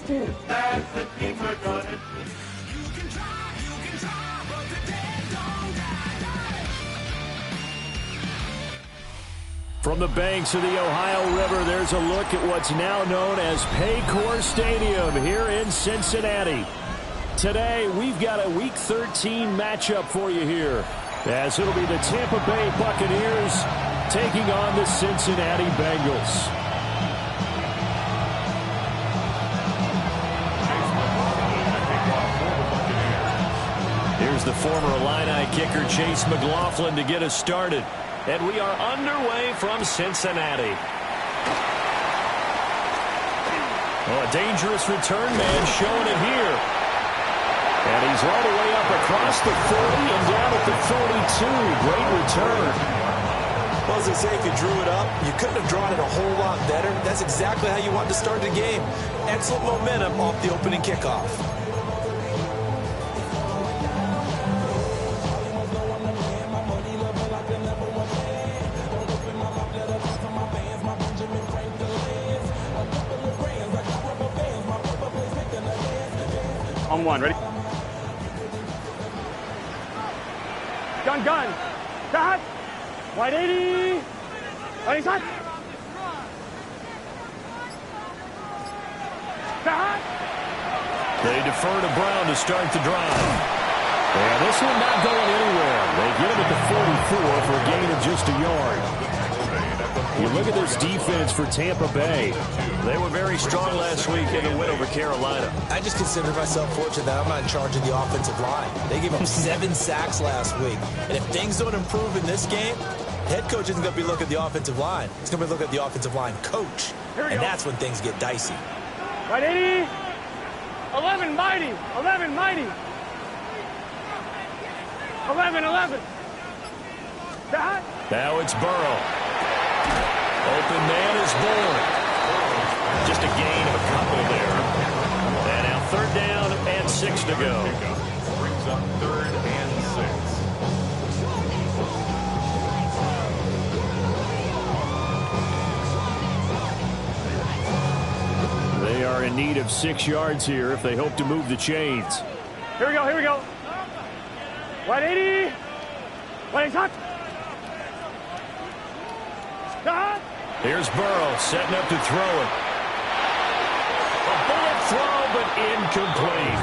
That's the team we're gonna. From the banks of the Ohio River, there's a look at what's now known as Paycor Stadium here in Cincinnati. Today, we've got a Week 13 matchup for you here, as it'll be the Tampa Bay Buccaneers taking on the Cincinnati Bengals. Here's the former Illini kicker Chase McLaughlin to get us started. And we are underway from Cincinnati. Oh, a dangerous return man showing it here. And he's all the way up across the 40 and down at the 42. Great return. Well, as they say, if you drew it up, you couldn't have drawn it a whole lot better. That's exactly how you want to start the game. Excellent momentum off the opening kickoff. On one, ready? Gun. Cut. Wide 80. Running shot. Cut. They defer to Brown to start the drive. And this one not going anywhere. They get him at the 44 for a gain of just a yard. You look at this defense for Tampa Bay. They were very strong last week in the win over Carolina. I just consider myself fortunate that I'm not in charge of the offensive line. They gave up 7 sacks last week. And if things don't improve in this game, head coach isn't going to be looking at the offensive line. He's going to be looking at the offensive line coach. And that's when things get dicey. Right 80. 11 mighty. 11 mighty. 11. Cut. Now it's Burrow. Open man is born. Just a gain of a couple there. And now 3rd down and 6 to go. Brings up 3rd and 6. They are in need of 6 yards here if they hope to move the chains. Here we go. Wide 80. Wide shot. Cut. Here's Burrow setting up to throw it. A bullet throw, but incomplete.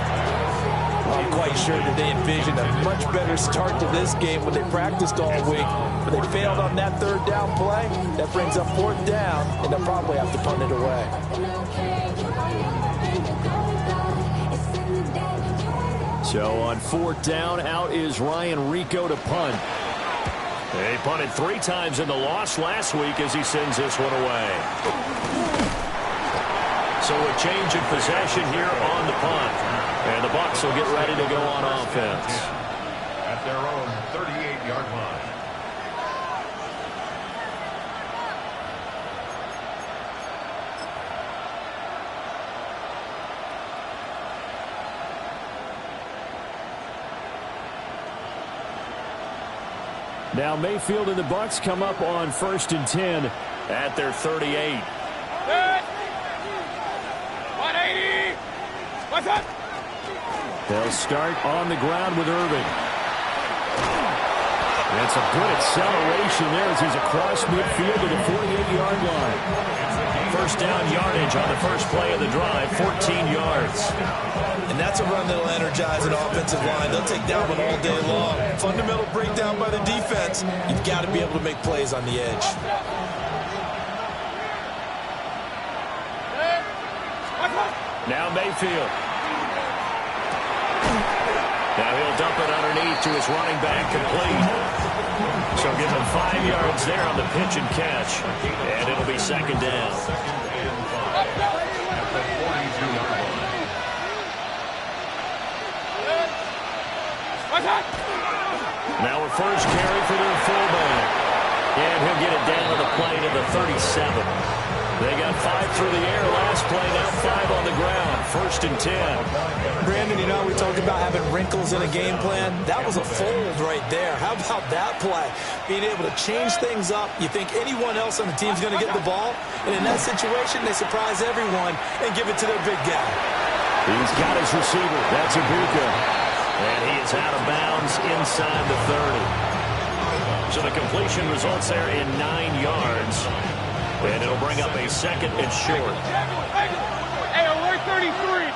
I'm quite sure that they envisioned a much better start to this game when they practiced all week. But they failed on that 3rd down play. That brings up 4th down, and they'll probably have to punt it away. So on 4th down, out is Ryan Rico to punt. They punted 3 times in the loss last week as he sends this one away. So a change in possession here on the punt. And the Bucs will get ready to go on offense. At their own 38-yard line. Now Mayfield and the Bucs come up on 1st and 10 at their 38. 180. What's up? They'll start on the ground with Irving. That's a good acceleration there as he's across midfield to the 48-yard line. 1st down yardage on the first play of the drive, 14 yards. And that's a run that'll energize an offensive line. They'll take down one all day long. Fundamental breakdown by the defense. You've got to be able to make plays on the edge. Now Mayfield. Now he'll dump it underneath to his running back, complete. So give him 5 yards there on the pitch and catch. And it'll be 2nd down. Now a first carry for their fullback. And he'll get it down to the play to the 37. They got 5 through the air last play, now 5 on the ground. 1st and 10. Brandon, you know, we talked about having wrinkles in a game plan. That was a fold right there. How about that play? Being able to change things up. You think anyone else on the team's going to get the ball, and in that situation, they surprise everyone and give it to their big guy. He's got his receiver. That's Ibuka. And he is out of bounds inside the 30. So the completion results there in 9 yards. And it'll bring up a 2nd and short. Hey, alert 33.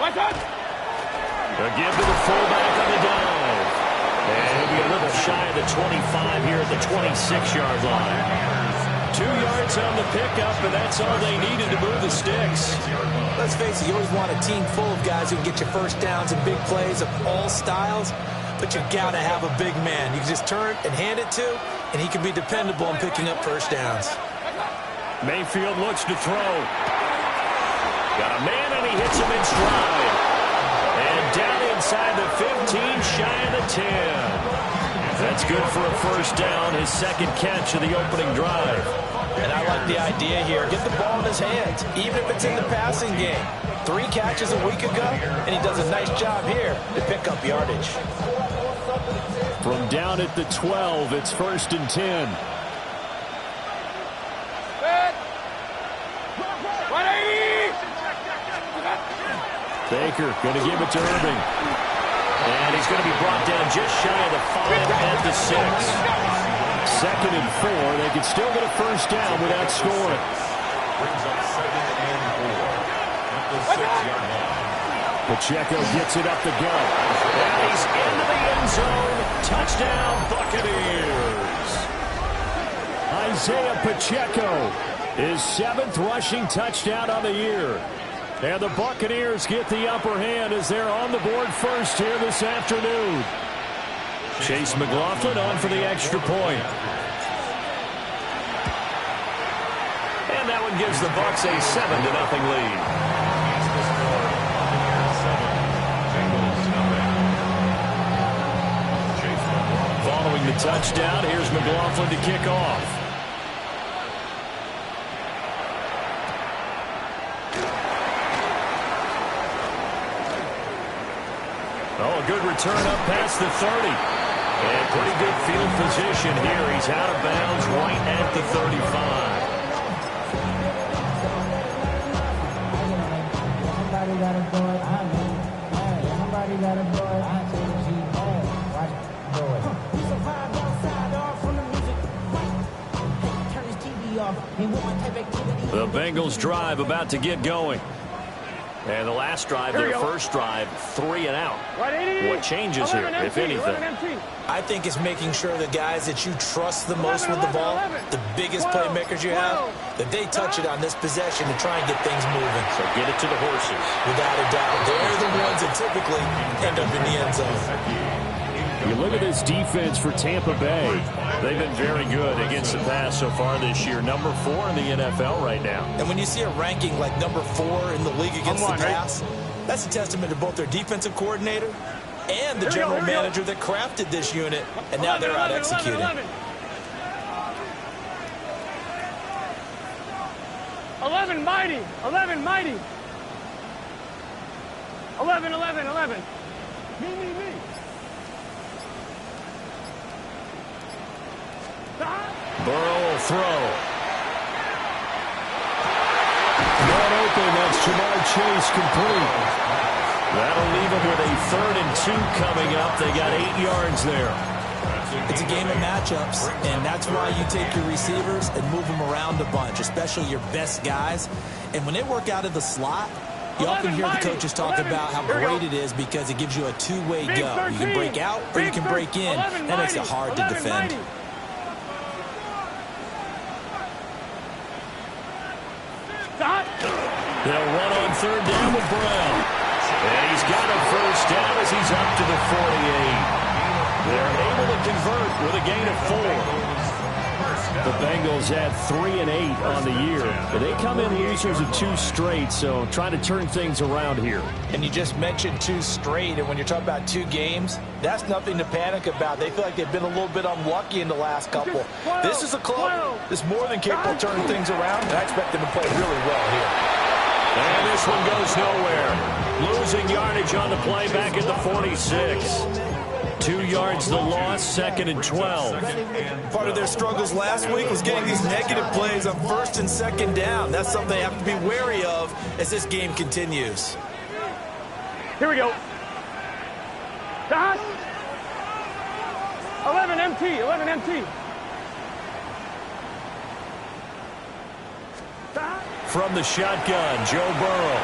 What's up? A give to the fullback on the dive. And he'll be a little shy of the 25 here at the 26-yard line. 2 yards on the pickup, and that's all they needed to move the sticks. Let's face it, you always want a team full of guys who can get you first downs and big plays of all styles, but you got to have a big man. You can just turn and hand it to, and he can be dependable in picking up first downs. Mayfield looks to throw. Got a man, and he hits him in stride. And down inside the 15, shy of the 10. That's good for a first down, his 2nd catch of the opening drive. And I like the idea here. Get the ball in his hands, even if it's in the passing game. 3 catches a week ago, and he does a nice job here to pick up yardage. From down at the 12, it's 1st and 10. 180. Baker going to give it to Irving. And he's going to be brought down just shy of the 5 at the 6. 2nd and 4. They can still get a first down without scoring. Brings up 2nd and 4 at the 6-yard line. Pacheco gets it up the gut. And he's into the end zone. Touchdown, Buccaneers. Isaiah Pacheco, his 7th rushing touchdown on the year. And the Buccaneers get the upper hand as they're on the board first here this afternoon. Chase McLaughlin on for the extra point. And that one gives the Bucs a 7-0 lead. Following the touchdown, here's McLaughlin to kick off. Oh, a good return up past the 30. And pretty good field position here. He's out of bounds right at the 35. Somebody got a boy, I know. Somebody got a boy, I say she bad. Watch it, do it. We survived outside, off from the music. Hey, turn his TV off. He want my type activity. The Bengals drive about to get going. And the last drive, their first drive, 3 and out. What changes here, if anything? I think it's making sure the guys that you trust the most with the ball, the biggest playmakers you have, that they touch it on this possession to try and get things moving. So get it to the horses. Without a doubt. They're the ones that typically end up in the end zone. You look at this defense for Tampa Bay. They've been very good against the pass so far this year. Number 4 in the NFL right now. And when you see a ranking like number 4 in the league against the pass, that's a testament to both their defensive coordinator and the general manager that crafted this unit, and now they're out executing. 11 mighty. 11 mighty. 11, 11, 11. Me. Burrow will throw. Not open. That's Jamar Chase complete. That'll leave them with a 3rd and 2 coming up. They got 8 yards there. It's a game of matchups, and that's why you take your receivers and move them around a bunch, especially your best guys. And when they work out of the slot, you often hear the coaches talk about how great it is because it gives you a two-way go. You can break out or you can break in. That makes it hard to defend. They'll run on 3rd down with Brown. And he's got a first down as he's up to the 48. They're able to convert with a gain of 4. The Bengals at 3-8 on the year. They come in losers of 2 straight, so trying to turn things around here. And you just mentioned 2 straight, and when you're talking about 2 games, that's nothing to panic about. They feel like they've been a little bit unlucky in the last couple. This is a club that's more than capable of turning things around, and I expect them to play really well here. And this one goes nowhere. Losing yardage on the play back at the 46. 2 yards the loss, 2nd and 12. Part of their struggles last week was getting these negative plays on 1st and 2nd down. That's something they have to be wary of as this game continues. Here we go. Dot. 11 MT, 11 MT. Dot. From the shotgun, Joe Burrow.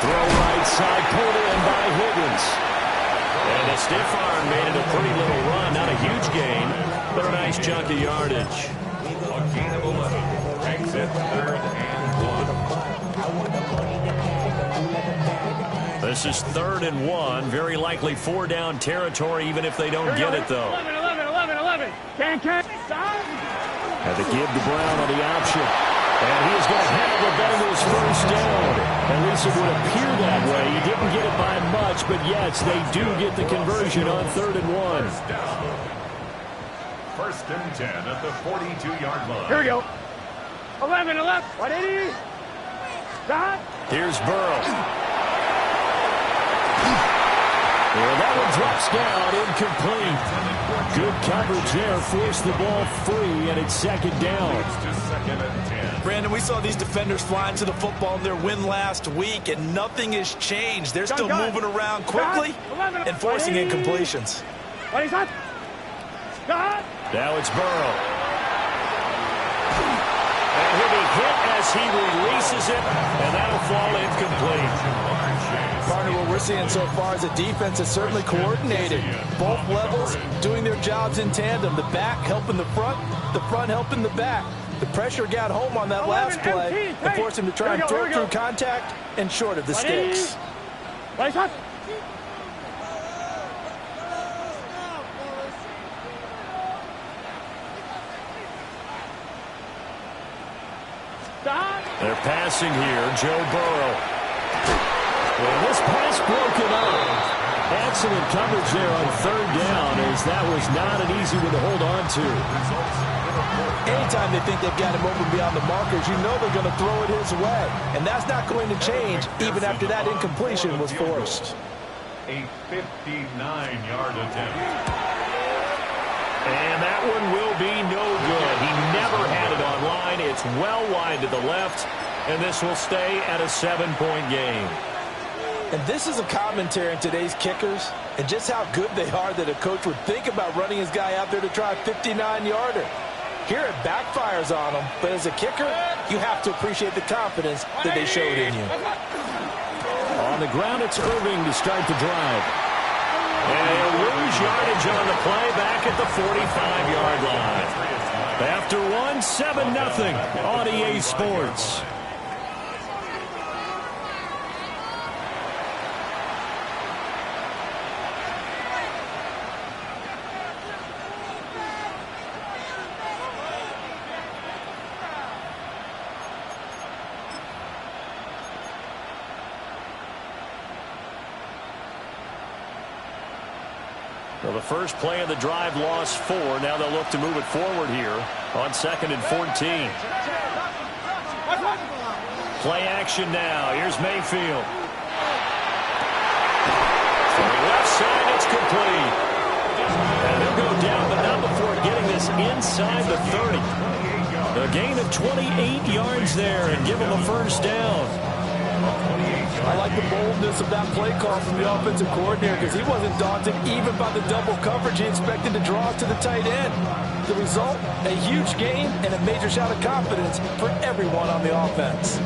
Throw right side, pulled in by Higgins. And a stiff arm made it a pretty little run. Not a huge gain, but a nice chunk of yardage. A gain of 11. Exit 3rd and 1. This is 3rd and 1. Very likely 4-down territory, even if they don't get it, though. 11, 11, 11, 11. Can. Had to give the Brown on the option. And he is going to have the Bengals first down. At least it would appear that way. He didn't get it by much, but yes, they do get the conversion on 3rd and 1. First and 10 at the 42-yard line. Here we go. 11, 11. 180. Dot. Here's Burrow. And that one drops down, incomplete. Good coverage there, forced the ball free, and it's 2nd down. To 2nd and 10. Brandon, we saw these defenders flying to the football in their win last week, and nothing has changed. They're still moving around quickly and forcing incompletions. What is that? Dot. Now it's Burrow. And he'll be hit as he releases it, and that'll fall incomplete. Partner, what we're seeing so far is a defense that's certainly coordinated. Both levels doing their jobs in tandem. The back helping the front helping the back. The pressure got home on that last play and forced him to try and throw through contact and short of the sticks. What is that? They're passing here. Joe Burrow. Well, this pass broken up. Excellent coverage there on 3rd down, as that was not an easy one to hold on to. Anytime they think they've got him open beyond the markers, you know they're going to throw it his way. And that's not going to change even after that incompletion was forced. A 59-yard attempt. And that one will be no good. He never had it on line. It's well wide to the left, and this will stay at a 7-point game. And this is a commentary in today's kickers and just how good they are that a coach would think about running his guy out there to try a 59-yarder. Here it backfires on him, but as a kicker, you have to appreciate the confidence that they showed in you. On the ground, it's Irving to start the drive. And he'll lose yardage on the play back at the 45-yard line. After one, 7-0 on EA Sports. Well, the first play of the drive lost 4. Now they'll look to move it forward here on 2nd and 14. Play action now. Here's Mayfield. From the left side, it's complete. And they'll go down, but not before getting this inside the 30. A gain of 28 yards there and give them a first down. I like the boldness of that play call from the offensive coordinator because he wasn't daunted even by the double coverage he expected to draw to the tight end. The result, a huge gain and a major shot of confidence for everyone on the offense.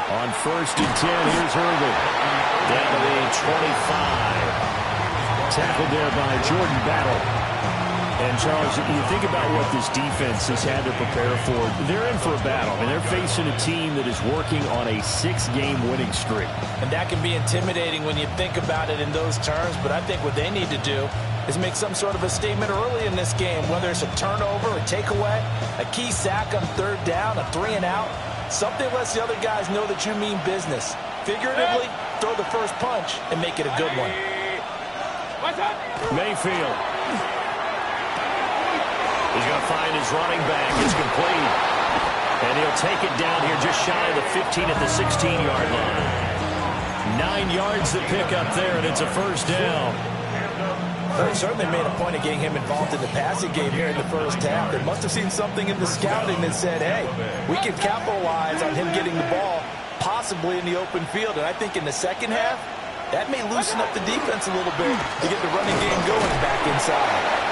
On 1st and 10, here's Irving. Down to the 25. Tackled there by Jordan Battle. And, Charles, you think about what this defense has had to prepare for. They're in for a battle, and they're facing a team that is working on a 6-game winning streak. And that can be intimidating when you think about it in those terms, but I think what they need to do is make some sort of a statement early in this game, whether it's a turnover, a takeaway, a key sack on 3rd down, a 3-and-out. Something lets the other guys know that you mean business. Figuratively, throw the first punch and make it a good one. Mayfield. He's going to find his running back. It's complete. And he'll take it down here just shy of the 15 at the 16-yard line. 9 yards to pick up there, and it's a first down. They certainly made a point of getting him involved in the passing game here in the first half. They must have seen something in the scouting that said, hey, we can capitalize on him getting the ball possibly in the open field. And I think in the second half, that may loosen up the defense a little bit to get the running game going back inside.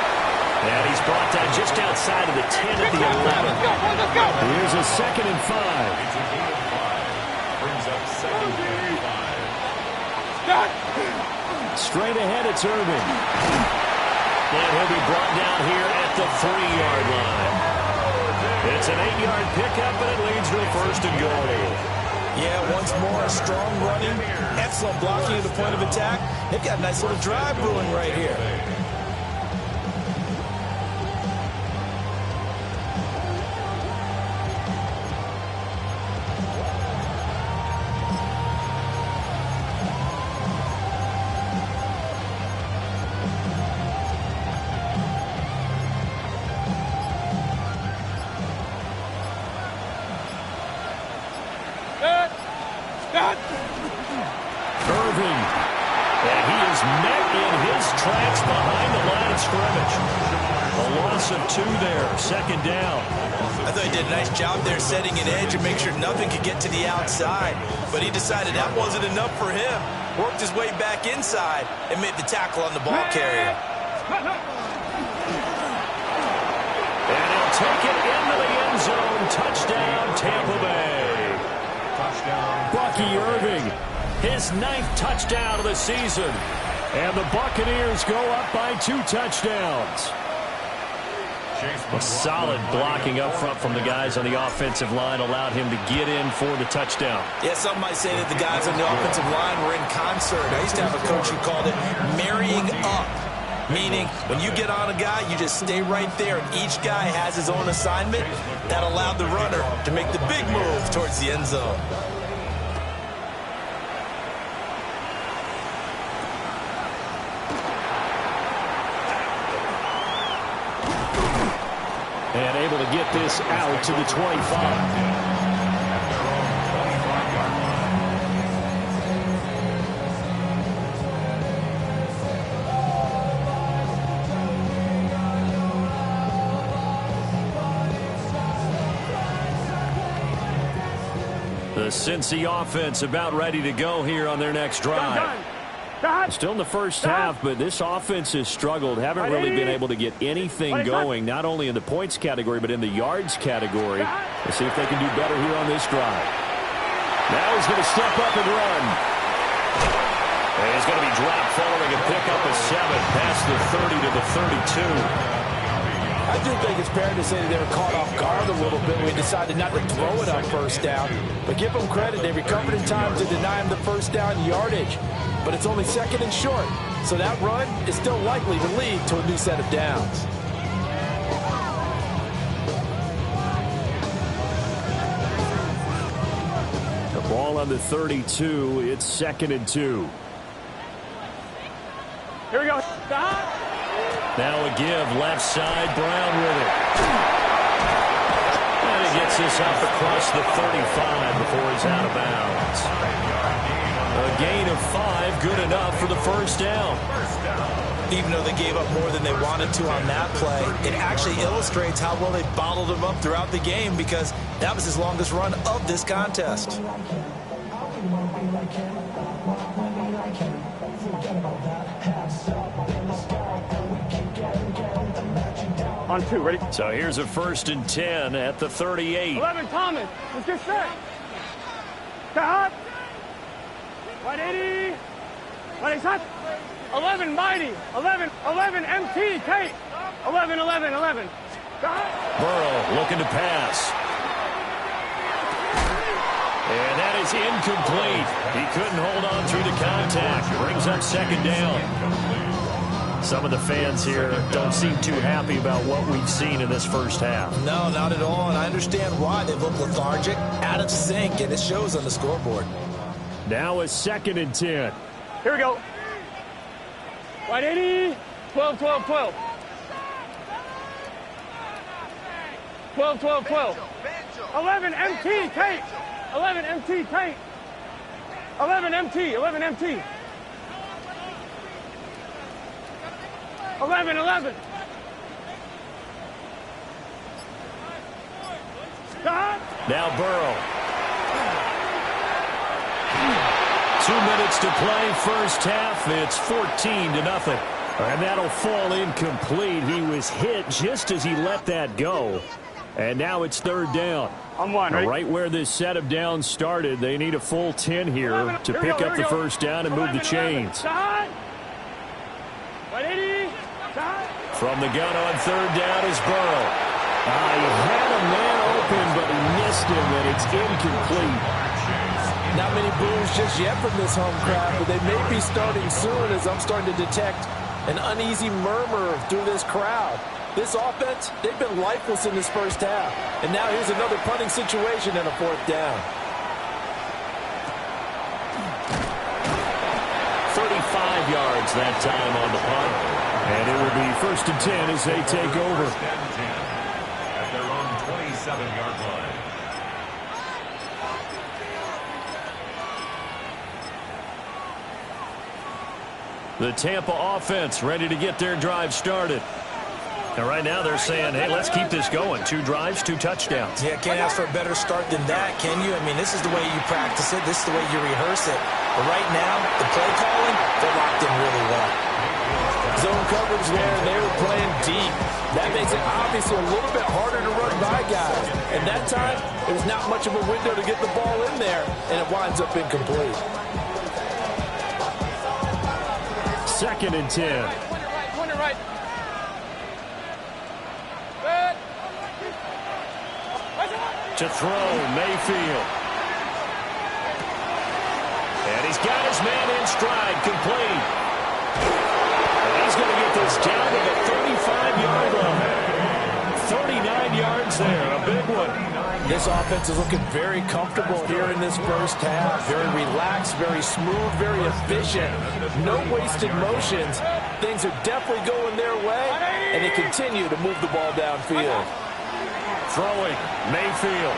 And he's brought down just outside of the 10 at the 11. Let's go. Here's a 2nd and 5. Brings up 2nd and 5. Straight ahead, it's Irving. And he'll be brought down here at the 3-yard line. It's an 8-yard pickup, and it leads to a 1st and goal. Yeah, once more, strong running, excellent blocking at the point of attack. They've got a nice little drive brewing right here. Irving. And he is met in his tracks behind the line of scrimmage. A loss of 2 there. 2nd down. I thought he did a nice job there setting an edge and make sure nothing could get to the outside. But he decided that wasn't enough for him. Worked his way back inside and made the tackle on the ball carrier. And he'll take it into the end zone. Touchdown, Tampa Bay. Bucky Irving, his 9th touchdown of the season. And the Buccaneers go up by 2 touchdowns. A solid blocking up front from the guys on the offensive line allowed him to get in for the touchdown. Yeah, some might say that the guys on the offensive line were in concert. I used to have a coach who called it marrying up, meaning when you get on a guy, you just stay right there, and each guy has his own assignment. That allowed the runner to make the big move towards the end zone. And able to get this out to the 25. The Cincy offense about ready to go here on their next drive. Still in the first half, but this offense has struggled. Haven't really been able to get anything going, not only in the points category, but in the yards category. Let's see if they can do better here on this drive. Now he's going to step up and run. And he's going to be dropped following a pickup of 7 past the 30 to the 32. I do think it's fair to say that they were caught off guard a little bit when we decided not to throw it on 1st down. But give them credit. They recovered in time to deny him the 1st down yardage. But it's only 2nd and short. So that run is still likely to lead to a new set of downs. The ball on the 32. It's 2nd and 2. Here we go. Now a give, left side, Brown with it. And he gets this up across the 35 before he's out of bounds. A gain of 5, good enough for the 1st down. Even though they gave up more than they wanted to on that play, it actually illustrates how well they bottled him up throughout the game, because that was his longest run of this contest. On 2, ready? So here's a 1st and 10 at the 38. 11, Thomas. Let's get set. Stop. 180. 180. 11, Mighty. 11, MT, Kate. 11, 11, 11. Burrow looking to pass. And that is incomplete. He couldn't hold on through the contact. Brings up second down. Some of the fans here don't seem too happy about what we've seen in this first half. No, not at all, and I understand why. They look lethargic, out of sync, and it shows on the scoreboard. Now a 2nd and 10. Here we go. Wide 80. 12, 12, 12. 12, 12, 12. 11 MT, Tate. 11 MT, Tate. 11 MT, 11 MT. 11, 11. Now Burrow. 2 minutes to play, first half. It's 14-0. And that'll fall incomplete. He was hit just as he let that go. And now it's 3rd down. I'm one, right? Right where this set of downs started, they need a full 10 here to pick up the first down and move the chains. From the gun on 3rd down is Burrow. He had a man open, but he missed him, and it's incomplete. Not many boos just yet from this home crowd, but they may be starting soon as I'm starting to detect an uneasy murmur through this crowd. This offense, they've been lifeless in this first half. And now here's another punting situation and a 4th down. 35 yards that time on the punt. And it will be 1st and 10 as they take over. At their own 27-yard line. The Tampa offense ready to get their drive started. And right now they're saying, hey, let's keep this going. 2 drives, 2 touchdowns. Yeah, can't ask for a better start than that, can you? I mean, this is the way you practice it. This is the way you rehearse it. But right now, the play calling, they're locked in really well. Zone coverage there, and they were playing deep. That makes it obviously a little bit harder to run by guys. And that time, there's not much of a window to get the ball in there, and it winds up incomplete. 2nd and 10. Corner right. To throw, Mayfield. And he's got his man in stride, complete. And he's going to get this down to the 35-yard line. 39 yards there, a big one. This offense is looking very comfortable here in this first half. Very relaxed, very smooth, very efficient. No wasted motions. Things are definitely going their way, and they continue to move the ball downfield. Throwing, Mayfield.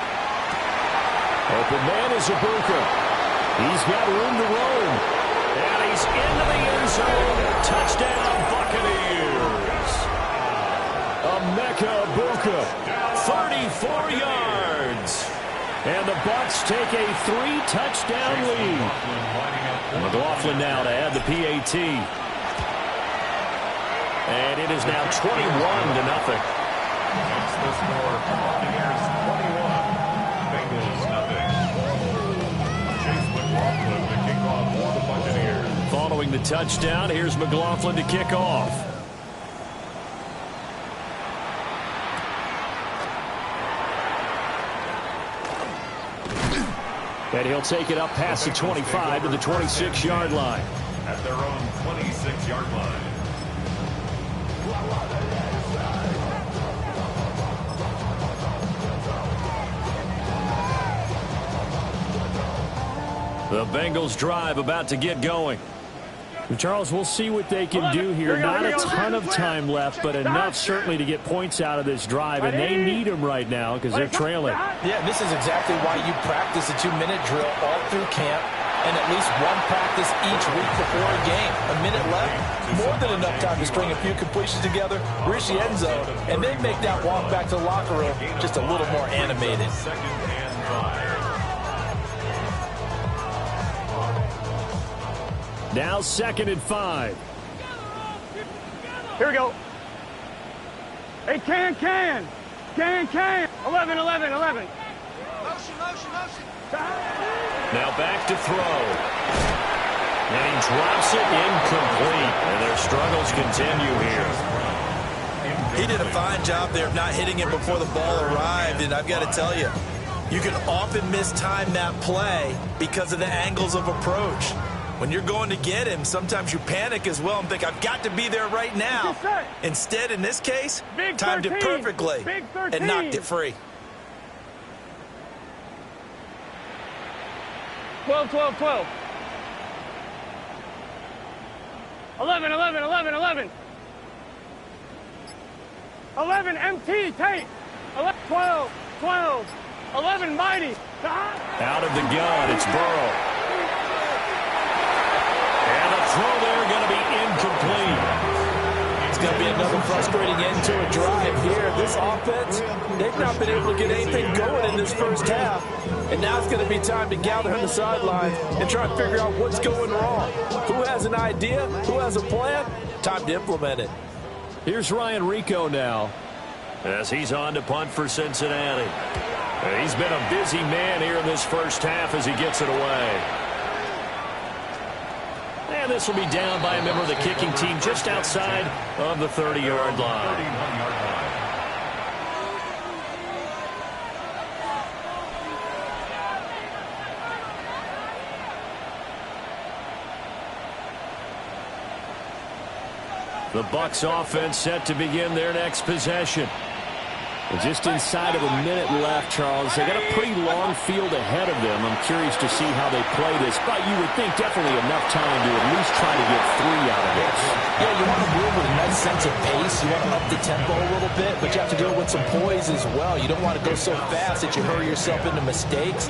Open man is Ibuka. He's got room to roam. And he's into the end zone. Touchdown, Buccaneers. Emeka Ibuka, 34 yards. And the Bucs take a 3-touchdown lead. McLaughlin now to add the PAT. And it is now 21-0. That's the score. Buccaneers 21. Bengals nothing. Chase McLaughlin to kick off for the Buccaneers. Following the touchdown, here's McLaughlin to kick off. And he'll take it up past the 25 to the 26-yard line. At their own 26-yard line. The Bengals drive about to get going. Charles, we'll see what they can do here. Not a ton of time left, but enough certainly to get points out of this drive, and they need them right now because they're trailing. Yeah, this is exactly why you practice a 2-minute drill all through camp and at least one practice each week before a game. A minute left, more than enough time to string a few completions together, reach the end zone, and then make that walk back to the locker room just a little more animated. Second and 5. Now 2nd and 5. Here we go. Hey, can. 11, 11, 11. Motion. Now back to throw. And he drops it incomplete. And their struggles continue here. He did a fine job there of not hitting it before the ball arrived, and I've got to tell you, you can often mistime that play because of the angles of approach. When you're going to get him, sometimes you panic as well and think, I've got to be there right now. Instead, in this case, timed it perfectly and knocked it free. 12, 12, 12. 11, 11, 11, 11. 11, MT, Tate. 11, 12, 12. 11, Mighty. Out of the gun, it's Burrow. And the throw there going to be incomplete. It's going to be another frustrating end to a drive here. This offense, they've not been able to get anything going in this first half. And now it's going to be time to gather on the sidelines and try and figure out what's going wrong. Who has an idea? Who has a plan? Time to implement it. Here's Ryan Rico now as he's on to punt for Cincinnati. He's been a busy man here in this first half as he gets it away. And this will be down by a member of the kicking team just outside of the 30-yard line. The Bucs offense set to begin their next possession. Just inside of a minute left, Charles. They got a pretty long field ahead of them. I'm curious to see how they play this, but you would think definitely enough time to at least try to get 3 out of this. Yeah, you want to move with a nice sense of pace. You want to up the tempo a little bit, but you have to do it with some poise as well. You don't want to go so fast that you hurry yourself into mistakes.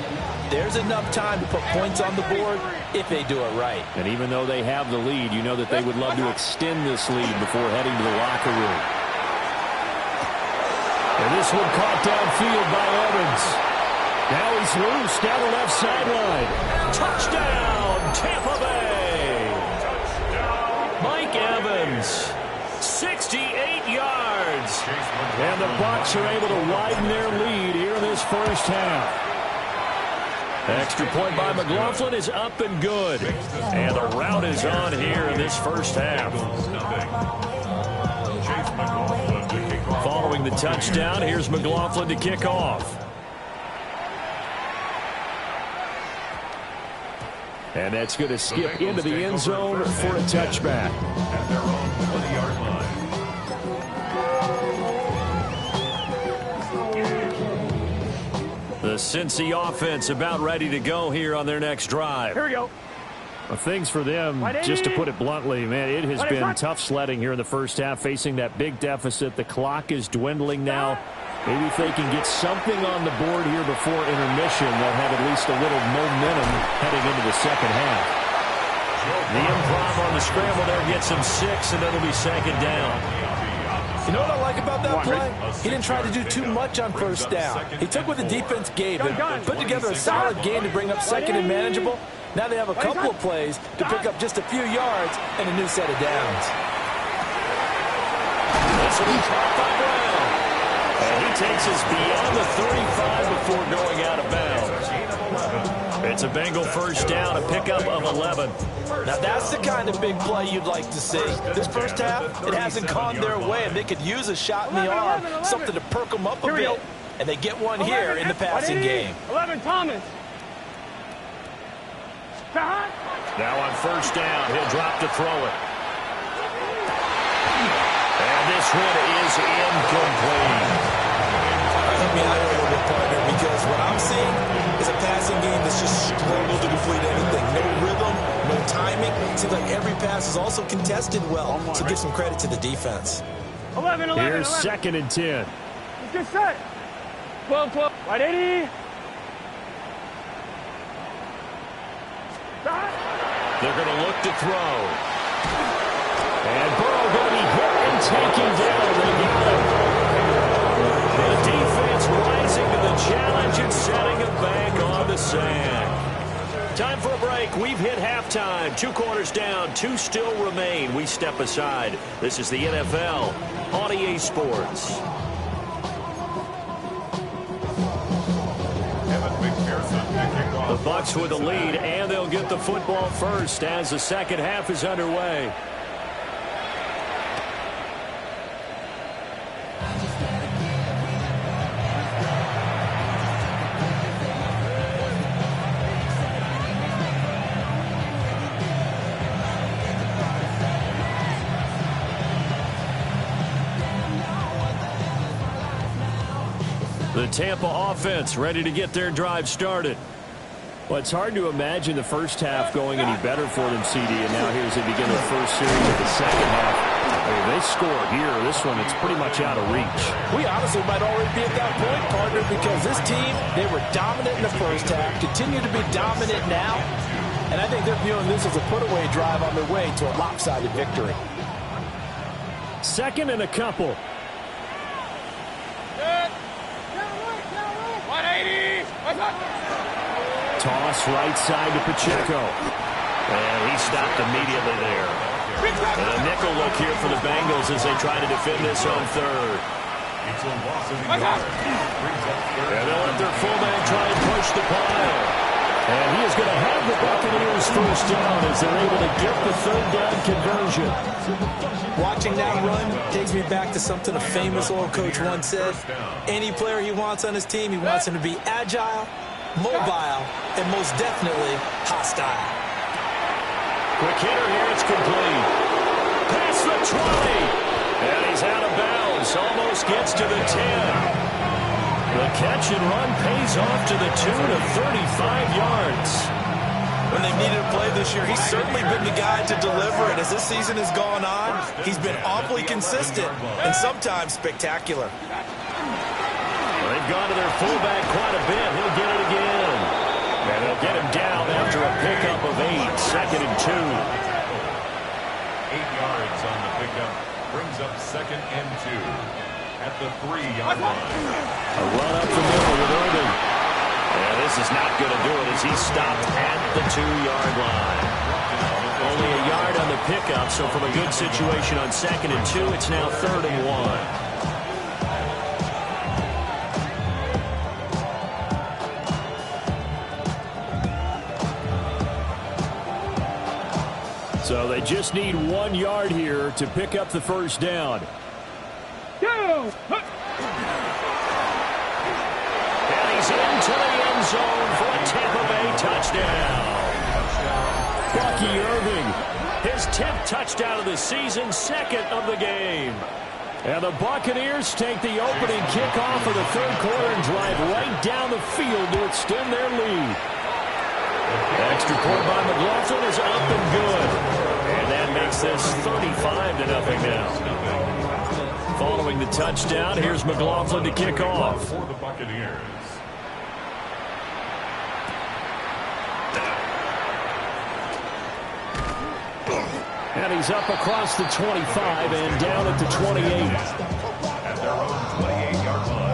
There's enough time to put points on the board if they do it right. And even though they have the lead, you know that they would love to extend this lead before heading to the locker room. And this one caught downfield by Evans. Now he's loose down the left sideline. Touchdown, Tampa Bay. Mike Evans, 68 yards. And the Bucs are able to widen their lead here in this first half. Extra point by McLaughlin is up and good. And the route is on here in this first half. Following the touchdown, here's McLaughlin to kick off. And that's going to skip into the end zone for a touchback. At their own 20-yard line. The Cincy offense about ready to go here on their next drive. Here we go. Well, things for them, just to put it bluntly, man, it has been tough sledding here in the first half, facing that big deficit. The clock is dwindling now. Maybe if they can get something on the board here before intermission, they'll have at least a little momentum heading into the second half. The improv on the scramble there gets him 6, and it'll be second down. You know what I like about that play? He didn't try to do too much on first down. He took what the defense gave him, put together a solid game to bring up second and manageable. Now they have a couple of plays to pick up just a few yards and a new set of downs. This will be caught by Brown. And he takes us beyond the 35 before going out of bounds. It's a Bengal first down, a pickup of 11. Now that's the kind of big play you'd like to see. This first half, it hasn't gone their way, and they could use a shot in the arm, something to perk them up a bit. And they get one here in the passing game. 11, Thomas. Now on first down, he'll drop to throw it. And this one is incomplete. Let me out a little bit, partner, because what I'm seeing is a passing game that's just struggled to complete anything. No rhythm, no timing. Seems like every pass is also contested well, so give some credit to the defense. 11, 11, Here's 11. second and 10. Let's get set. 12, 12. Right, 80. They're going to look to throw. And Burrow going to be hit and taken down. They got him. The defense rising to the challenge and setting it back on the sand. Time for a break. We've hit halftime. 2 quarters down. 2 still remain. We step aside. This is the NFL on EA Sports. The Bucs with the lead, and they'll get the football first as the second half is underway. The Tampa offense ready to get their drive started. Well, it's hard to imagine the first half going any better for them, CD, and now here as they begin the first series of the second half. I mean, they score here. This one, it's pretty much out of reach. We honestly might already be at that point, partner, because this team, they were dominant in the first half, continue to be dominant now, and I think they're viewing this as a put-away drive on their way to a lopsided victory. Second and a couple. 180. Toss right side to Pacheco. And he stopped immediately there. And a nickel look here for the Bengals as they try to defend this on third. And they'll let their fullback try and push the pile. And he is going to have the Buccaneers first down as they're able to get the third down conversion. Watching that run takes me back to something a famous old coach once said. Any player he wants on his team, he wants him to be agile, mobile, and most definitely hostile. Quick hitter here, it's complete. Past the 20. And he's out of bounds. Almost gets to the 10. The catch and run pays off to the tune of 35 yards. When they've needed a play this year, he's certainly been the guy to deliver. And as this season has gone on, he's been awfully consistent and sometimes spectacular. Well, they've gone to their fullback quite a bit. He'll get it again. And they'll get him down after a pickup of 8. Second and 2. 8 yards on the pickup. Brings up second and 2. At the 3-yard line. A run up the middle with Irving. And this is not going to do it as he's stopped at the 2-yard line. Only a yard on the pickup, so from a good situation on second and 2, it's now third and 1. So they just need 1 yard here to pick up the first down. Go! And he's into the end zone for a Tampa Bay touchdown. Bucky Irving, his 10th touchdown of the season, second of the game. And the Buccaneers take the opening kickoff of the third quarter and drive right down the field to extend their lead. Extra point by McLaughlin is up and good. And that makes this 35-0 now. Following the touchdown, here's McLaughlin to kick off. For the Buccaneers. And he's up across the 25 and down at the 28. At their own 28-yard line.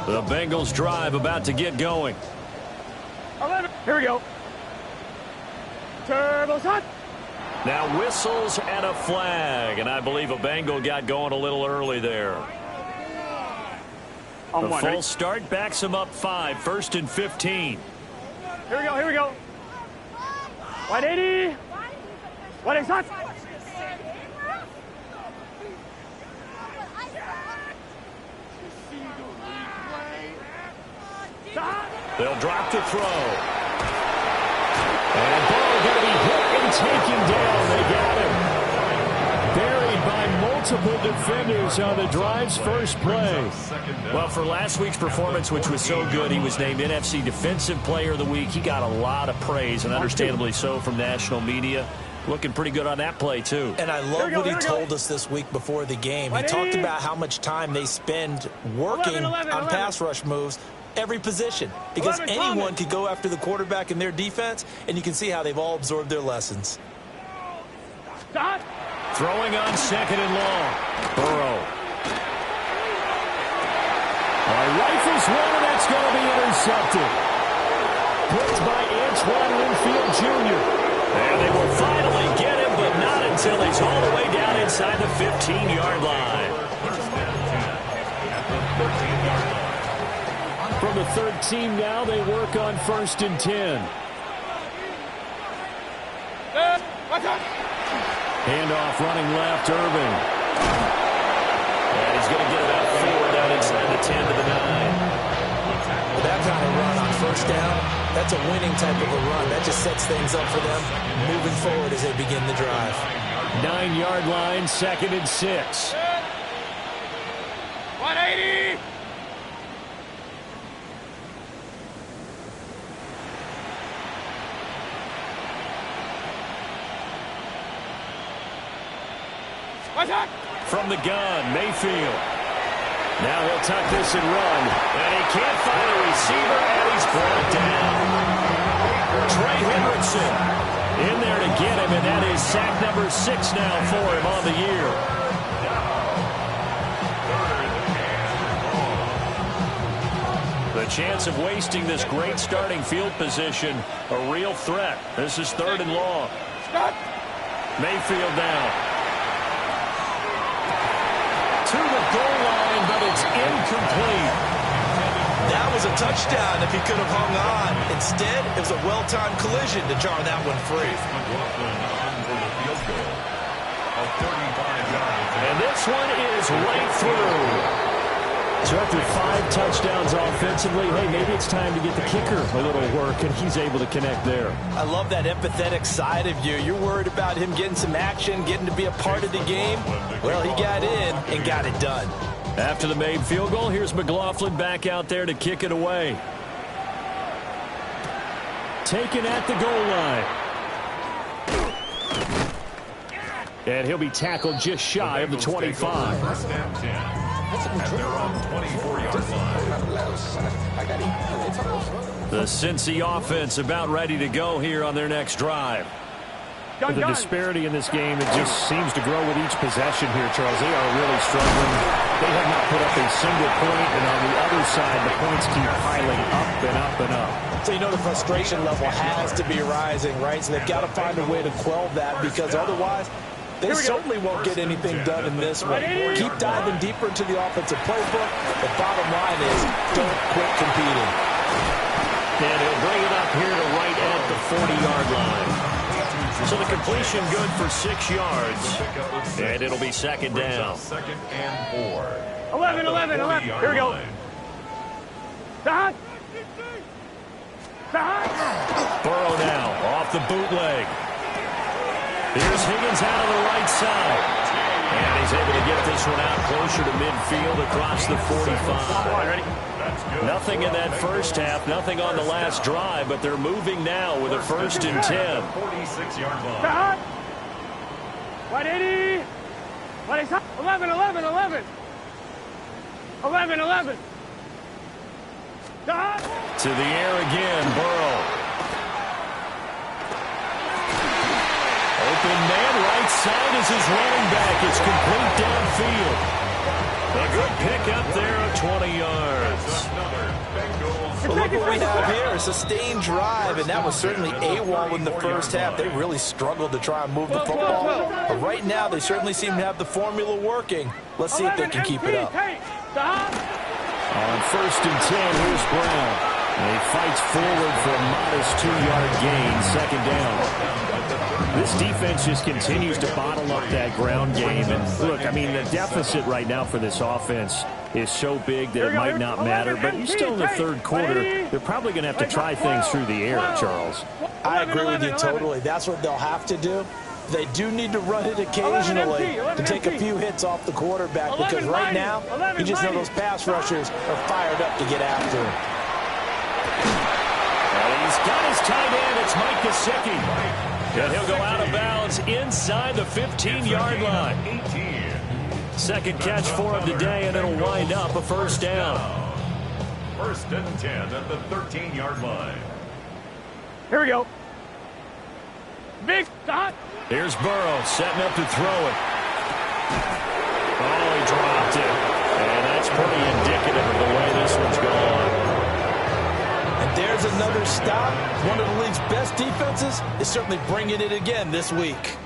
The Bengals drive about to get going. 11. Here we go. Turbo shot. Now whistles and a flag, and I believe a Bengal got going a little early there. On The one. full start backs him up 5, first and 15. Here we go. Here we go. 180. 180 shot. They'll drop the throw. And Burrow going to be hit and taken down. They got him. Buried by multiple defenders on the drive's first play. Well, for last week's performance, which was so good, he was named NFC Defensive Player of the Week. He got a lot of praise, and understandably so, from national media. Looking pretty good on that play, too. And I love what he told us this week before the game. He talked about how much time they spend working on pass rush moves. Every position, because anyone could go after the quarterback in their defense, and you can see how they've all absorbed their lessons. Throwing on second and long. Burrow. Rifles one, and that's going to be intercepted. Blitzed by Antoine Winfield Jr. And they will finally get him, but not until he's all the way down inside the 15-yard line. From the 13 now, they work on first and 10. Handoff running left, Irving. And he's going to get about 4 down inside the 10 to the 9. That kind of run on first down, that's a winning type of a run. That just sets things up for them moving forward as they begin the drive. 9-yard line, 2nd and 6. 180. From the gun, Mayfield. Now he'll tuck this and run. And he can't find a receiver, and he's brought down. Trey Hendrickson in there to get him, and that is sack number 6 now for him on the year. The chance of wasting this great starting field position, a real threat. This is 3rd and long. Mayfield now. To the goal line, but it's incomplete. That was a touchdown if he could have hung on. Instead, it was a well-timed collision to jar that one free. And this one is right through. So after 5 touchdowns offensively, hey, maybe it's time to get the kicker a little work, and he's able to connect there. I love that empathetic side of you. You're worried about him getting some action, getting to be a part of the game. Well, he got in and got it done. After the made field goal, here's McLaughlin back out there to kick it away. Taken at the goal line. And he'll be tackled just shy of the 25. And they're on 24-yard line. The Cincy offense about ready to go here on their next drive. Gun, The disparity in this game, it just seems to grow with each possession here, Charles. They are really struggling. They have not put up a single point, and on the other side, the points keep piling up and up and up. So you know the frustration level has to be rising, right? So they've got to find a way to quell that, because otherwise they certainly won't get anything done in this one. Keep diving deeper into the offensive playbook. The bottom line is don't quit competing. And he'll bring it up here to right at the 40-yard line. So the completion good for 6 yards. And it'll be 2nd down. 2nd and 4. 11. Here we go. Dot. Burrow now off the bootleg. Here's Higgins out of the right side. And he's able to get this one out closer to midfield across the 45. Nothing in that first half, nothing on the last drive, but they're moving now with a 1st and 10. 46-yard line. 180. 11. 11. To the air again, Burrow. Open man, right side is his running back. It's complete downfield. A good pick up there of 20 yards. Well, look what we have here, a sustained drive, and that was certainly AWOL in the first half. They really struggled to try and move the football. But right now, they certainly seem to have the formula working. Let's see if they can keep it up. On 1st and 10, here's Brown. And he fights forward for a modest 2-yard gain, 2nd down. This defense just continues to bottle up that ground game. And look, I mean, the deficit right now for this offense is so big that it might not matter. But you're still in the 3rd quarter. They're probably going to have to try things through the air, Charles. I agree with you totally. That's what they'll have to do. They do need to run it occasionally to take a few hits off the quarterback, because right now, you just know those pass rushers are fired up to get after him. And he's got his tight end. It's Mike Gesicki. And he'll go out of bounds inside the 15-yard line. 2nd catch for him today, and it'll wind up a 1st down. 1st and 10 at the 13-yard line. Here we go. Big dot. Here's Burrow setting up to throw it. Oh, he dropped it. And that's pretty indicative of the way this one's gone. And there's another stop. One of the league's best defenses is certainly bringing it again this week.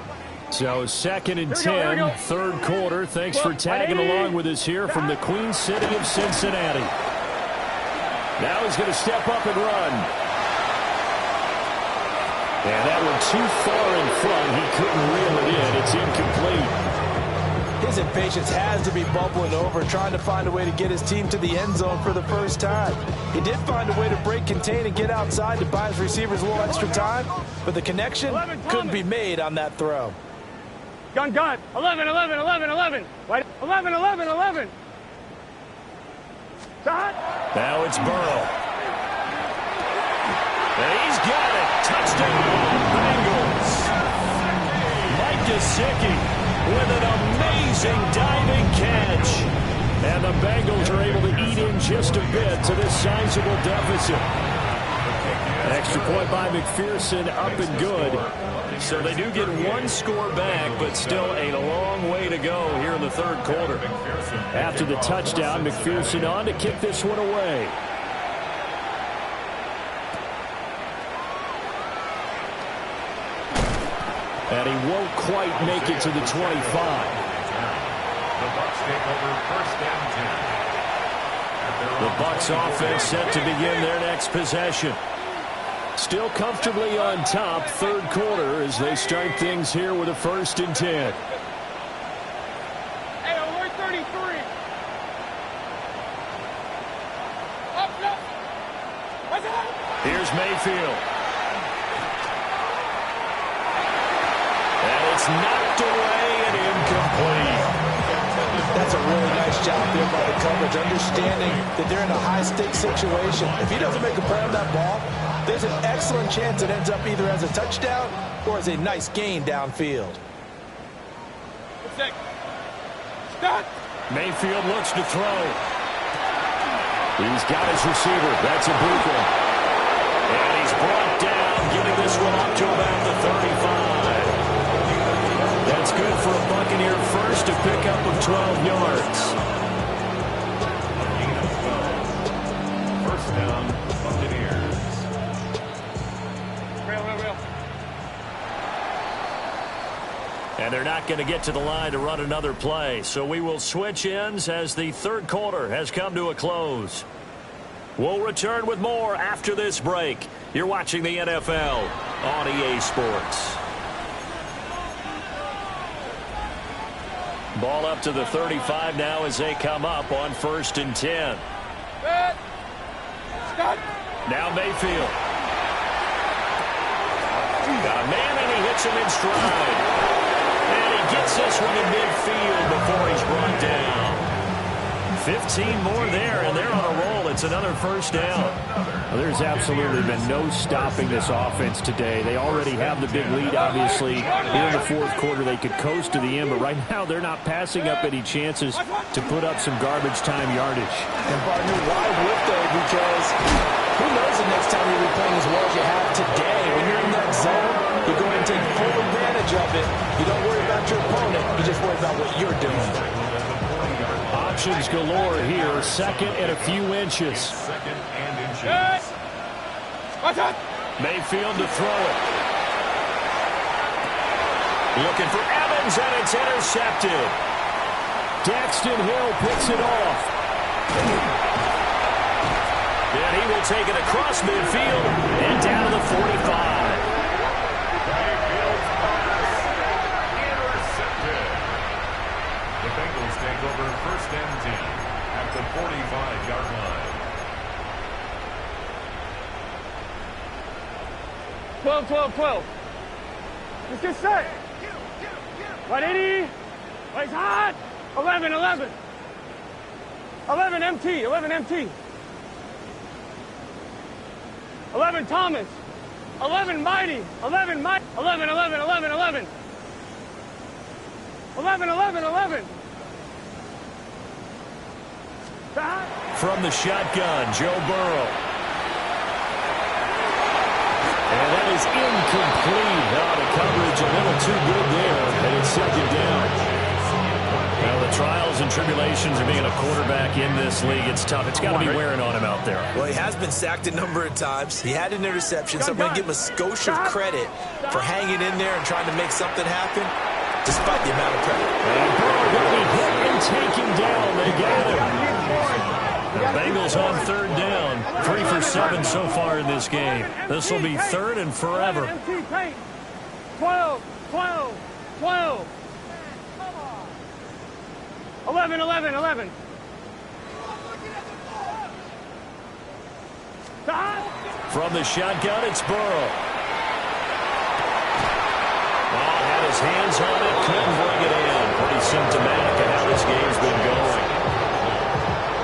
So 2nd and 10, 3rd quarter. Thanks for tagging along with us here from the Queen City of Cincinnati. Now he's going to step up and run. And that one too far in front. He couldn't reel it in. It's incomplete. His impatience has to be bubbling over, trying to find a way to get his team to the end zone for the first time. He did find a way to break, contain, and get outside to buy his receivers a little extra time, but the connection couldn't be made on that throw. Gun. 11, 11, 11, 11. Right. 11, 11, 11. Shot. Now it's Burrow. And he's got it. Touchdown, Bengals. Mike Gesicki with an amazing diving catch. And the Bengals are able to eat in just a bit to this sizable deficit. An extra point by McPherson, up and good. So they do get one score back, but still a long way to go here in the third quarter. After the touchdown, McPherson on to kick this one away. And he won't quite make it to the 25. The Bucs take over first and 10. The Bucs offense set to begin their next possession. Still comfortably on top, third quarter, as they start things here with a 1st and 10. Hey, alert 33. Up. What's that? Here's Mayfield. And it's knocked away and incomplete. That's a really nice job there by the coverage, understanding that they're in a high-stakes situation. If he doesn't make a play on that ball, there's an excellent chance it ends up either as a touchdown or as a nice gain downfield. Stop. Mayfield looks to throw. He's got his receiver. That's a big one. And he's brought down, getting this one up to about the 35. That's good for a Buccaneer first, a pickup of 12 yards. A gain of 12. First down, Buccaneers. Real. And they're not going to get to the line to run another play. So we will switch ends as the third quarter has come to a close. We'll return with more after this break. You're watching the NFL on EA Sports. Ball up to the 35 now as they come up on 1st and 10. Now Mayfield. Got a man and he hits him in stride. And he gets this one in midfield before he's brought down. 15 more there, and they're on a roll. It's another first down. Well, there's absolutely been no stopping this offense today. They already have the big lead, obviously. Here in the fourth quarter, they could coast to the end, but right now they're not passing up any chances to put up some garbage time yardage. And partner, why would they? Because who knows the next time you'll be playing as well as you have today. When you're in that zone, you go and take full advantage of it. You don't worry about your opponent. You just worry about what you're doing. Options galore here. Second and a few inches. Second and inches. Mayfield to throw it. Looking for Evans, and it's intercepted. Daxton Hill picks it off. And he will take it across midfield and down to the 45. Mayfield's pass intercepted. The Bengals take over first and 10 at the 45-yard line. 12. Let's get set. Right, 80. Right, hot. 11. 11 MT. 11 Thomas. 11 Mighty. 11. 11. From the shotgun, Joe Burrow. And that is incomplete. Now the coverage a little too good there, and it's second down. Now the trials and tribulations of being a quarterback in this league, it's tough. It's got to be wearing on him out there. Well, he has been sacked a number of times. He had an interception, so I'm going to give him a skosh of credit for hanging in there and trying to make something happen, despite the amount of pressure. And Burrow will be hit and taken down. They got him. The Bengals on third down. 3 for 7 so far in this game. This will be third and forever. 12. 11, 11, 11. From the shotgun, it's Burrow. Oh, had his hands on it, couldn't bring it in. Pretty symptomatic of how this game's been going.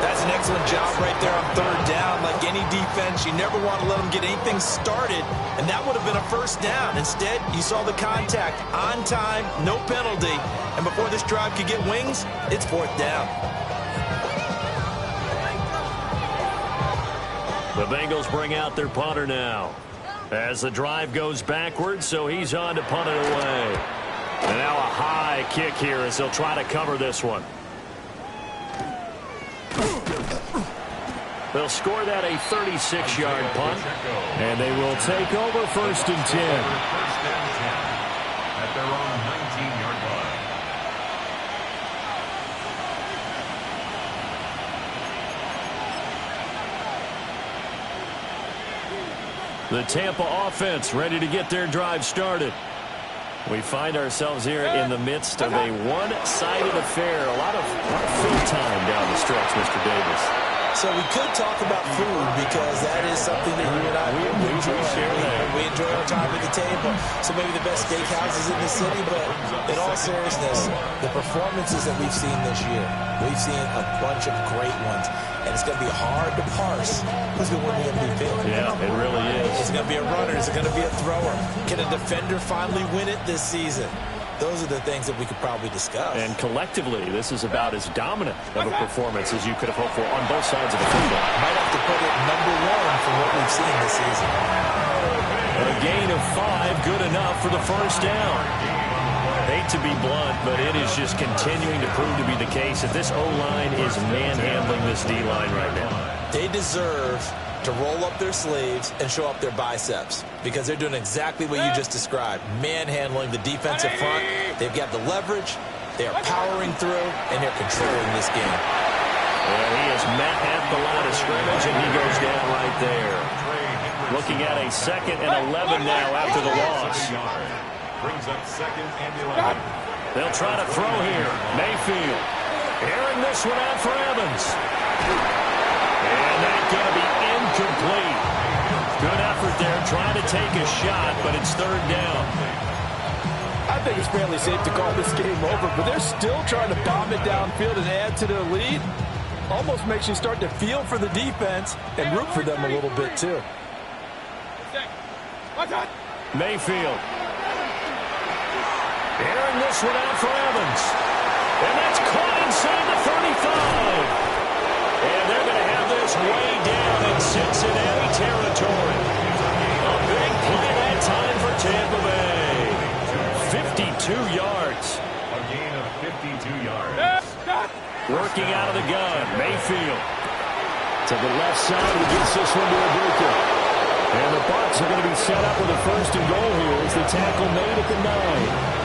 That's an excellent job right there on third down. Like any defense, you never want to let them get anything started, and that would have been a first down. Instead, you saw the contact on time, no penalty, and before this drive could get wings, it's fourth down. The Bengals bring out their punter now. As the drive goes backwards, so he's on to punt it away. And now a high kick here as they'll try to cover this one. They'll score that a 36-yard punt. And they will take over 1st and 10. First and 10 at their own 19-yard line. The Tampa offense ready to get their drive started. We find ourselves here in the midst of a one-sided affair. A lot of field time down the stretch, Mr. Davis. So we could talk about food because that is something that you and I enjoy. We enjoy our time at the table. So maybe the best steakhouses in the city, but in all seriousness, the performances that we've seen this year, we've seen a bunch of great ones. And it's going to be hard to parse who's going to win the MVP. Yeah, it really is. Is it going to be a runner? Is it going to be a thrower? Can a defender finally win it this season? Those are the things that we could probably discuss. And collectively, this is about as dominant of a performance as you could have hoped for on both sides of the football. Might have to put it number one for what we've seen this season. A gain of 5, good enough for the first down. Hate to be blunt, but it is just continuing to prove to be the case that this O-line is manhandling this D-line right now. They deserve to roll up their sleeves and show up their biceps because they're doing exactly what you just described, manhandling the defensive front. They've got the leverage, they are powering through, and they're controlling this game. Well, he has met at the line of scrimmage, and he goes down right there. Looking at a 2nd and 11 now after the loss. Brings up 2nd and 11. They'll try to throw here. Mayfield. Airing this one out for Evans. And that's going to be incomplete. Good effort there trying to take a shot, but it's 3rd down. I think it's fairly safe to call this game over, but they're still trying to bomb it downfield and add to their lead. Almost makes you start to feel for the defense and root for them a little bit, too. Mayfield. Airing this one out for Evans. And that's caught inside the 35. And they're going to have this way down in Cincinnati territory. A big play that time for Tampa Bay. 52 yards. A gain of 52 yards. Working out of the gun. Mayfield. To the left side. He gets this one to Ibuka. And the Bucs are going to be set up with a 1st and goal here as the tackle made at the 9.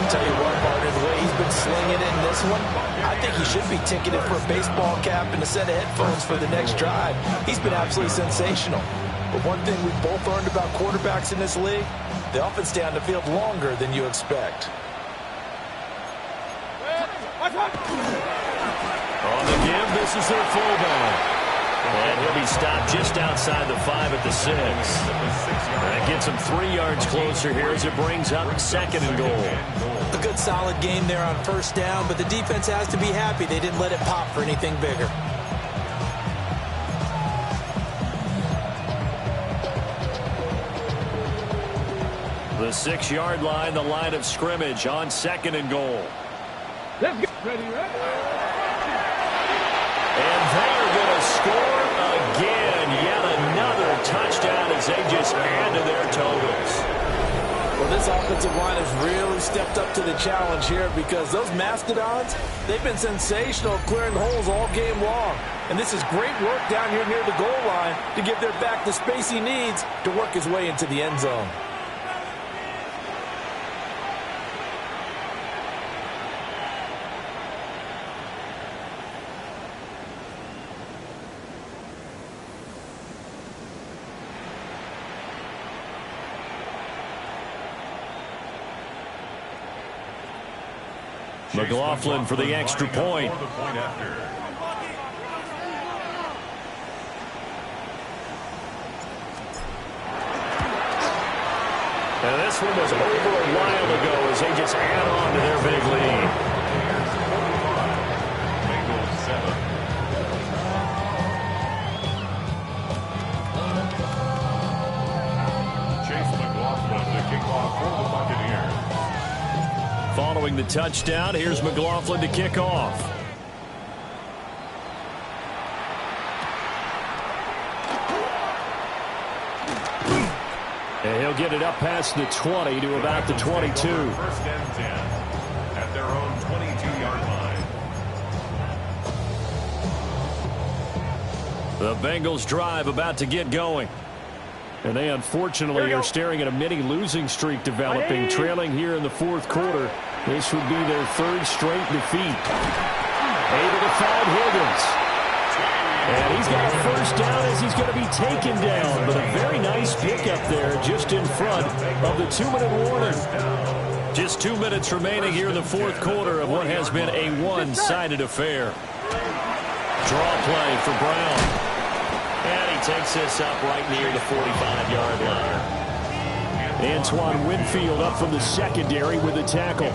I'll tell you what, partner, the way he's been slinging it in this one, I think he should be ticketed for a baseball cap and a set of headphones for the next drive. He's been absolutely sensational. But one thing we've both learned about quarterbacks in this league, they often stay on the field longer than you expect. On the give, this is their fullback. And he'll be stopped just outside the 5 at the 6. That gets him 3 yards closer here as it brings up 2nd and goal. A good solid game there on 1st down, but the defense has to be happy they didn't let it pop for anything bigger. The 6-yard line, the line of scrimmage on 2nd and goal. Let's get ready. And they're going to score again. Yet another touchdown as they just add to their totals. Well, this offensive line has really stepped up to the challenge here because those Mastodons, they've been sensational clearing holes all game long. And this is great work down here near the goal line to give their back the space he needs to work his way into the end zone. McLaughlin for the extra point. And this one was over a while ago as they just add on to their big lead. Bengals 7. Chase McLaughlin to kick off for the Buccaneers. Following the touchdown, here's McLaughlin to kick off. And he'll get it up past the 20 to about the 22. First and 10 at their own 22-yard line. The Bengals drive about to get going. And they unfortunately are staring at a mini losing streak developing, trailing here in the fourth quarter. This would be their third straight defeat. Able to find Higgins. And he's got a first down as he's going to be taken down. But a very nice pickup there just in front of the 2-minute warning. Just 2 minutes remaining here in the fourth quarter of what has been a one-sided affair. Draw play for Brown. And he takes this up right near the 45-yard line. Antoine Winfield up from the secondary with a tackle.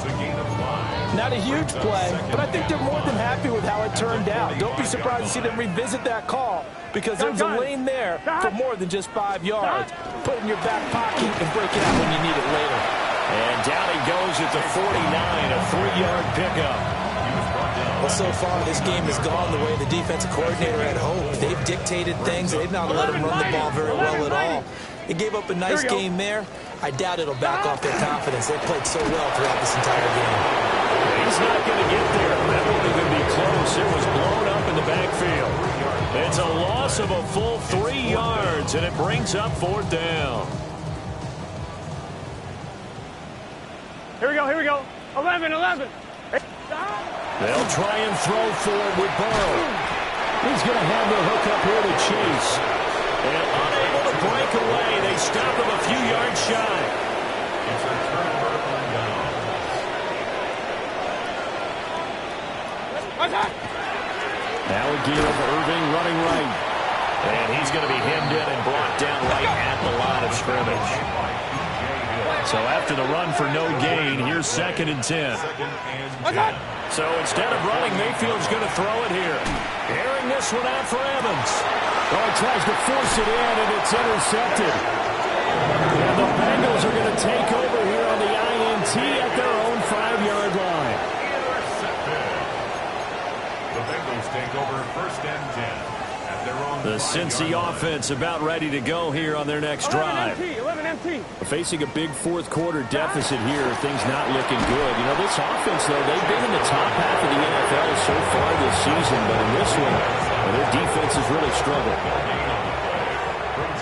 Not a huge play, but I think they're more than happy with how it turned out. Don't be surprised to see them revisit that call because there's a lane there for more than just 5 yards. Put it in your back pocket and break it out when you need it later. And down he goes at the 49, a 3-yard pickup. Well, so far, this game has gone the way the defensive coordinator had hoped. They've dictated things. They've not let them run the ball very well at all. They gave up a nice game there. I doubt it'll back off their confidence. They played so well throughout this entire game. He's not going to get there. That won't even be close. It was blown up in the backfield. It's a loss of a full 3 yards, and it brings up fourth down. Here we go, here we go. 11. They'll try and throw for it with Burrow. He's going to have the hook up here to Chase. And unable to break away, they stop him a few yards shy. It's a turnover on down. Now again, Irving running right. And he's going to be hemmed in and brought down right at the line of scrimmage. So after the run for no gain, here's 2nd and 10. So instead of running, Mayfield's going to throw it here. Airing this one out for Evans. Oh, he tries to force it in, and it's intercepted. And the Bengals are going to take over here on the INT at their own 5-yard line. The Bengals take over 1st and 10. The Cincy offense about ready to go here on their next drive. 11 MT. Facing a big fourth quarter deficit here, things not looking good. You know, this offense, though, they've been in the top half of the NFL so far this season, but in this one, their defense has really struggled.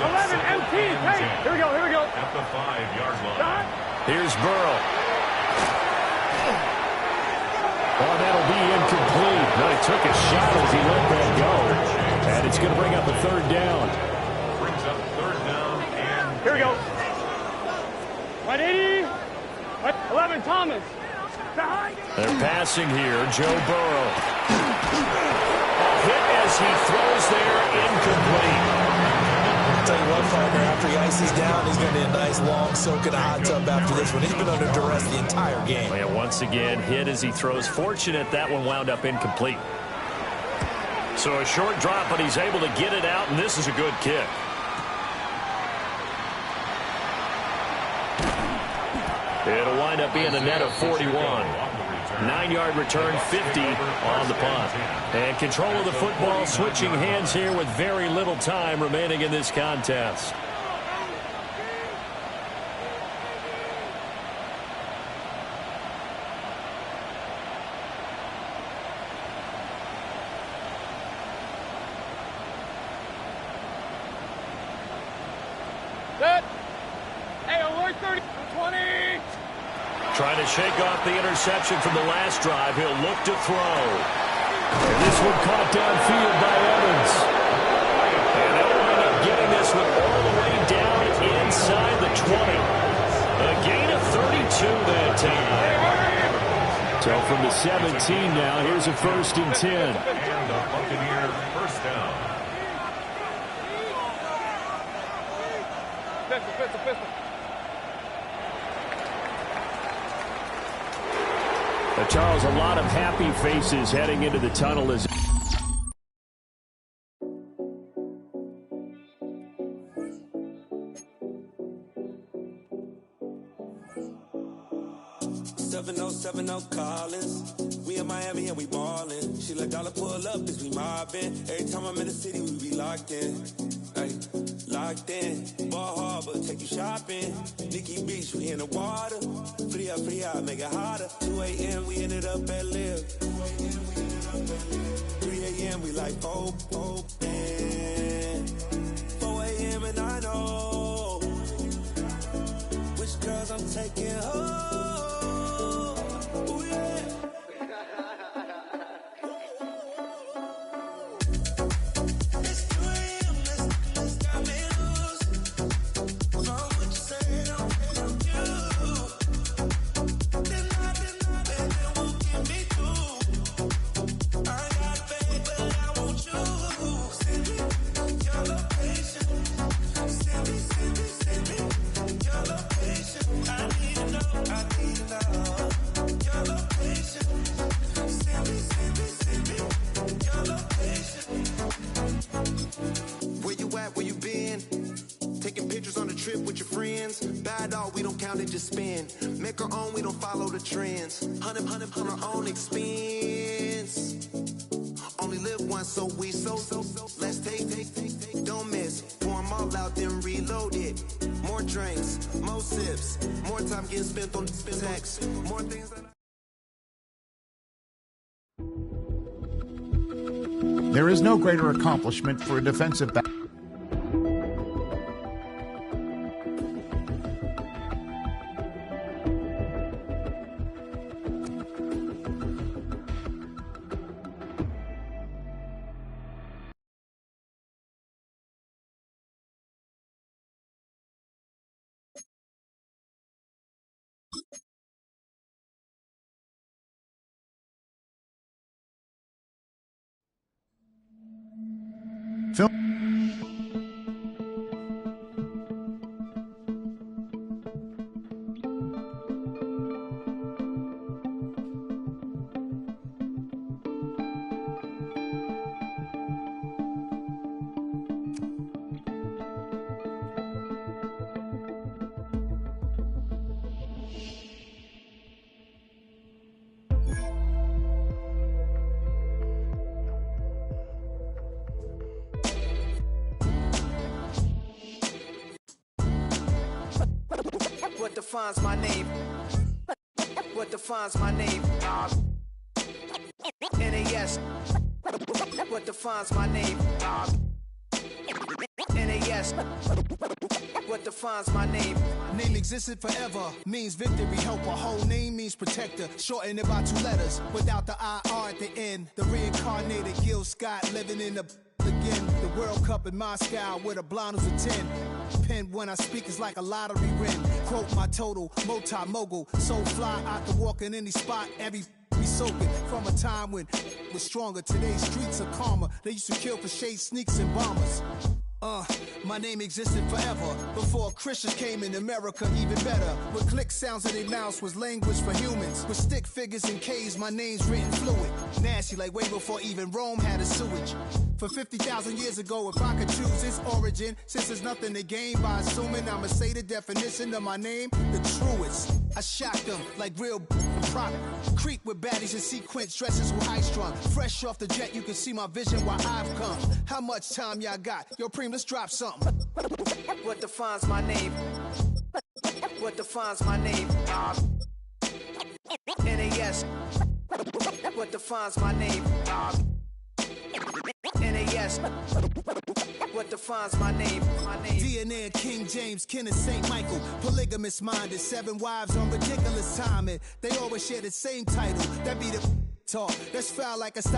11 MT. Hey, here we go. At the 5-yard line. Here's Burrow. Oh, that'll be incomplete. No, he took a shot as he let that go. And it's going to bring up a 3rd down. Brings up 3rd down and... Here we go. 180. 11 Thomas. They're passing here. Joe Burrow. A hit as he throws there, incomplete. I'll tell you what, Farmer, after he ices down, he's going to need a nice long soak in a hot tub after this one. He's been under duress the entire game. And once again, hit as he throws. Fortunate that one wound up incomplete. So a short drop, but he's able to get it out, and this is a good kick. It'll wind up being a net of 41. 9-yard return, 50 on the punt. And control of the football switching hands here with very little time remaining in this contest. Trying to shake off the interception from the last drive. He'll look to throw. And this one caught downfield by Evans. And they'll wind up getting this one all the way down inside the 20. A gain of 32 that time. So from the 17 now. Here's a 1st and 10. And a Buccaneer first down. Pistol. Charles, a lot of happy faces heading into the tunnel as 7-0 Collins. We in Miami and we ballin'. She let dollar pull up, bitch, we mobbin'. Every time I'm in the city, we be locked in. Ay, locked in. Ball Harbor, take you shopping. Nikki Beach, we in the water. Free up, make it hotter. 2 a.m., we ended up at Live. 3 a.m., we like Pope. 4 a.m., and I know which girls I'm taking home. Just spin, make our own, we don't follow the trends. 100 on our own expense. Only live once, so we so. Let's take, don't miss. Pour them all out, then reload it. More drinks, more sips, more time getting spent on text. More things that There is no greater accomplishment for a defensive back. What defines my name? What defines my name? NAS. What defines my name? NAS. What defines my name? Name existed forever, means victory, helper. Whole name means protector, shortened it by 2 letters, without the IR at the end. The reincarnated Gil Scott living in the again. The World Cup in Moscow with a blind who's a 10. Pen when I speak is like a lottery win. Quote my total, multi-mogul. So fly, I can walk in any spot, every be soaking. From a time when was stronger, today's streets are calmer. They used to kill for shade sneaks and bombers. My name existed forever. Before Christians came in America, even better. With click sounds in their mouths was language for humans. With stick figures and K's, my name's written fluid. Nasty like way before even Rome had a sewage. For 50,000 years ago, if I could choose its origin, since there's nothing to gain by assuming I'ma say the definition of my name, the truest. I shocked them like real product. Creep with baddies in sequence, dresses with high strung. Fresh off the jet, you can see my vision while I've come. How much time y'all got? Yo, Preem, let's drop something. What defines my name? What defines my name? NAS. What defines my name? NAS. What defines my name? DNA of King James, kin of St. Michael. Polygamous minded, 7 wives on ridiculous timing. They always share the same title. That be the talk. That's foul like a stop.